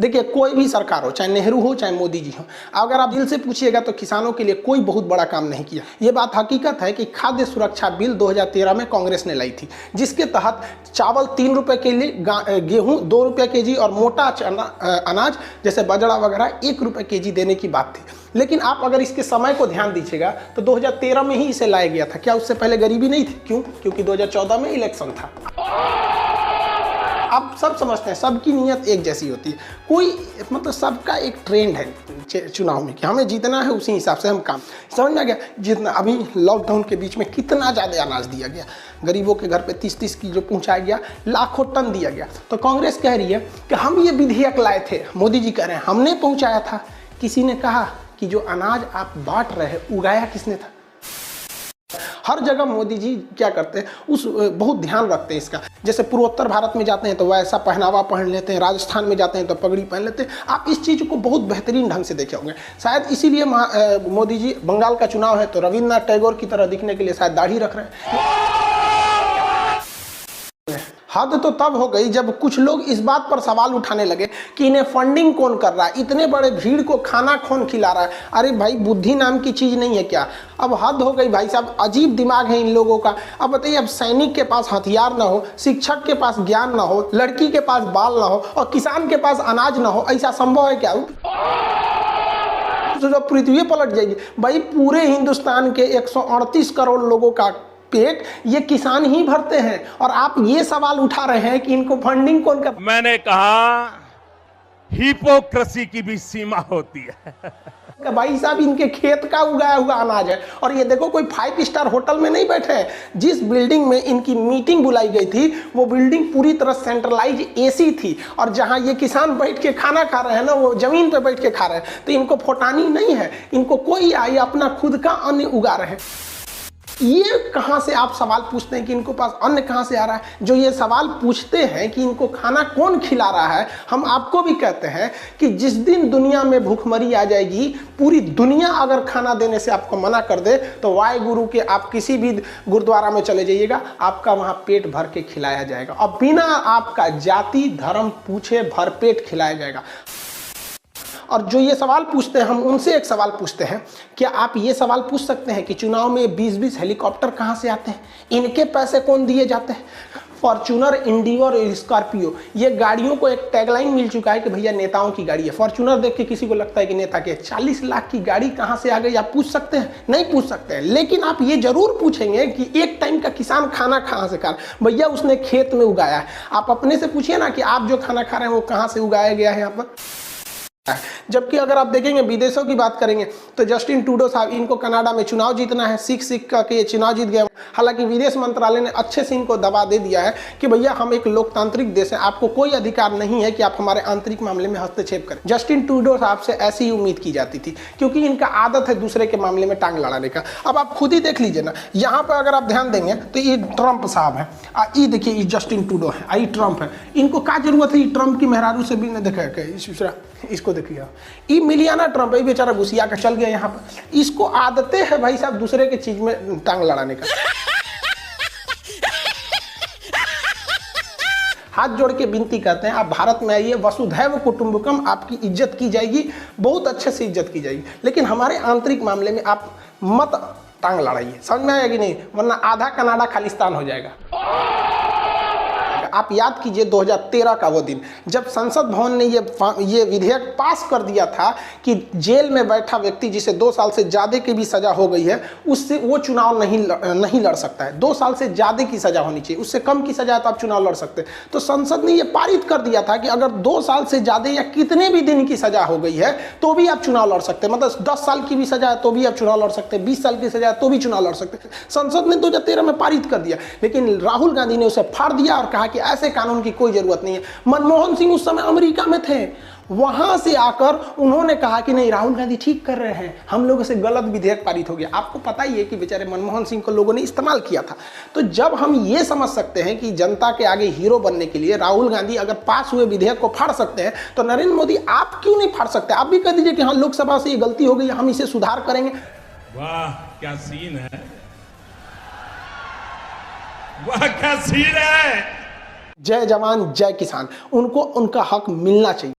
देखिए, कोई भी सरकार हो, चाहे नेहरू हो चाहे मोदी जी हो, अगर आप दिल से पूछिएगा तो किसानों के लिए कोई बहुत बड़ा काम नहीं किया। ये बात हकीकत है कि खाद्य सुरक्षा बिल 2013 में कांग्रेस ने लाई थी, जिसके तहत चावल 3 रुपये के लिए, गेहूं 2 रुपये केजी और मोटा अनाज जैसे बाजरा वगैरह 1 रुपये केजी देने की बात थी। लेकिन आप अगर इसके समय को ध्यान दीजिएगा तो 2013 में ही इसे लाया गया था। क्या उससे पहले गरीबी नहीं थी? क्यों? क्योंकि 2014 में इलेक्शन था। आप सब समझते हैं सबकी नीयत एक जैसी होती है, कोई मतलब सबका एक ट्रेंड है चुनाव में कि हमें जीतना है, उसी हिसाब से हम काम। समझ में आ गया? जितना अभी लॉकडाउन के बीच में कितना ज़्यादा अनाज दिया गया, गरीबों के घर पे 30-30 किलो पहुंचाया गया, लाखों टन दिया गया। तो कांग्रेस कह रही है कि हम ये विधेयक लाए थे, मोदी जी कह रहे हैं हमने पहुँचाया था। किसी ने कहा कि जो अनाज आप बांट रहे हैं उगाया किसने था? हर जगह मोदी जी क्या करते हैं, बहुत ध्यान रखते हैं इसका। जैसे पूर्वोत्तर भारत में जाते हैं तो वैसा पहनावा पहन लेते हैं, राजस्थान में जाते हैं तो पगड़ी पहन लेते हैं। आप इस चीज़ को बहुत बेहतरीन ढंग से देखे होंगे। शायद इसीलिए मोदी जी, बंगाल का चुनाव है तो रविन्द्रनाथ टैगोर की तरह दिखने के लिए शायद दाढ़ी रख रहे हैं। हद तो तब हो गई जब कुछ लोग इस बात पर सवाल उठाने लगे कि इन्हें फंडिंग कौन कर रहा है, इतने बड़े भीड़ को खाना कौन खिला रहा है। अरे भाई, बुद्धि नाम की चीज़ नहीं है क्या? अब हद हो गई भाई साहब, अजीब दिमाग है इन लोगों का। अब बताइए, अब सैनिक के पास हथियार ना हो, शिक्षक के पास ज्ञान ना हो, लड़की के पास बाल ना हो और किसान के पास अनाज ना हो, ऐसा संभव है क्या? तो जब पृथ्वी पलट जाएगी भाई। पूरे हिंदुस्तान के 138 करोड़ लोगों का पेट ये किसान ही भरते हैं और आप ये सवाल उठा रहे हैं कि इनको फंडिंग कौन कर। मैंने कहा हिपोक्रेसी की भी सीमा होती है। भाई साहब, इनके खेत का उगाया हुआ अनाज है और ये देखो, कोई 5 स्टार होटल में नहीं बैठे हैं। जिस बिल्डिंग में इनकी मीटिंग बुलाई गई थी वो बिल्डिंग पूरी तरह सेंट्रलाइज एसी थी और जहां ये किसान बैठ के खाना खा रहे हैं ना, वो जमीन पे बैठ के खा रहे हैं। तो इनको फोटानी नहीं है, इनको कोई आई अपना खुद का अन्न उगा रहे हैं। ये कहां से आप सवाल पूछते हैं कि इनको पास अन्न कहां से आ रहा है? जो ये सवाल पूछते हैं कि इनको खाना कौन खिला रहा है, हम आपको भी कहते हैं कि जिस दिन दुनिया में भूखमरी आ जाएगी, पूरी दुनिया अगर खाना देने से आपको मना कर दे तो वाहे गुरु के आप किसी भी गुरुद्वारा में चले जाइएगा, आपका वहां पेट भर के खिलाया जाएगा और बिना आपका जाति धर्म पूछे भरपेट खिलाया जाएगा। और जो ये सवाल पूछते हैं, हम उनसे एक सवाल पूछते हैं, क्या आप ये सवाल पूछ सकते हैं कि चुनाव में 20-20 हेलीकॉप्टर कहाँ से आते हैं? इनके पैसे कौन दिए जाते हैं? फॉर्च्यूनर, इंडिगो और स्कॉर्पियो, ये गाड़ियों को एक टैगलाइन मिल चुका है कि भैया नेताओं की गाड़ी है। फॉर्च्यूनर देख के किसी को लगता है कि नेता के 40 लाख की गाड़ी कहाँ से आ गई? आप पूछ सकते हैं? नहीं पूछ सकते हैं। लेकिन आप ये जरूर पूछेंगे कि एक टाइम का किसान खाना कहाँ से खा रहा है? भैया उसने खेत में उगाया है। आप अपने से पूछिए ना कि आप जो खाना खा रहे हैं वो कहाँ से उगाया गया है यहाँ पर। जबकि अगर आप देखेंगे, विदेशों की बात करेंगे तो जस्टिन ट्रूडो साहब, इनको कनाडा में चुनाव जीतना है, सीख करके ये चुनाव जीत गए। हालांकि विदेश मंत्रालय ने अच्छे से इनको दबा दे दिया है कि भैया हम एक लोकतांत्रिक देश है, आपको कोई अधिकार नहीं है कि आप हमारे आंतरिक मामले में हस्तक्षेप करें। जस्टिन ट्रूडो साहब से ऐसी ही उम्मीद की जाती थी क्योंकि इनका आदत है दूसरे के मामले में टांग लड़ाने का। अब आप खुद ही देख लीजिए ना, यहाँ पर अगर आप ध्यान देंगे तो ये ट्रंप साहब है, ये देखिए ये जस्टिन ट्रूडो है, ये ट्रंप है। इनको क्या जरूरत है ट्रंप की मेहरारू से भी? देखा इसको देखिए, ये मिलियाना ट्रंप है, बेचारा घुसिया का चल गया यहाँ पर। इसको आदतें है भाई साहब दूसरे के चीज में टांग लड़ाने का। हाथ जोड़ के विनती करते हैं, आप भारत में आइए, वसुधैव कुटुंबकम, आपकी इज्जत की जाएगी, बहुत अच्छे से इज्जत की जाएगी। लेकिन हमारे आंतरिक मामले में आप मत टांग लड़ाइए। समझ में आएगा कि नहीं? वरना आधा कनाडा खालिस्तान हो जाएगा। आप याद कीजिए 2013 का वो दिन जब संसद भवन ने ये विधेयक पास कर दिया था कि जेल में बैठा व्यक्ति जिसे 2 साल से ज़्यादा की भी सज़ा हो गई है, उससे वो चुनाव नहीं लड़ सकता है। 2 साल से ज़्यादा की सज़ा होनी चाहिए, उससे कम की सज़ा है तो आप चुनाव लड़ सकते हैं। तो संसद ने ये पारित कर दिया था कि अगर 2 साल से ज़्यादा या कितने भी दिन की सज़ा हो गई है तो भी आप चुनाव लड़ सकते हैं। मतलब 10 साल की भी सज़ा है तो भी आप चुनाव लड़ सकते हैं, 20 साल की सज़ा है तो भी चुनाव लड़ सकते हैं। संसद ने 2013 में पारित कर दिया, लेकिन राहुल गांधी ने उसे फाड़ दिया और कहा कि ऐसे कानून की कोई जरूरत नहीं है। मनमोहन सिंह उस समय अमेरिका में थे, वहां से आकर उन्होंने कहा कि नहीं, राहुल गांधी ठीक कर रहे हैं, हम लोगों से गलत विधेयक पारित हो गया। आपको पता ही है कि बेचारे मनमोहन सिंह को लोगों ने इस्तेमाल किया था। तो जब हम ये समझ सकते हैं कि जनता के आगे हीरो बनने के लिए राहुल गांधी अगर पास हुए विधेयक को फाड़ सकते हैं तो नरेंद्र मोदी आप क्यों नहीं फाड़ सकते? आप भी कह दीजिए कि हाँ, लोकसभा से ये गलती हो गई, हम इसे सुधार करेंगे। वाह क्या सीन है, वाह क्या सीन है। जय जवान जय किसान, उनको उनका हक मिलना चाहिए।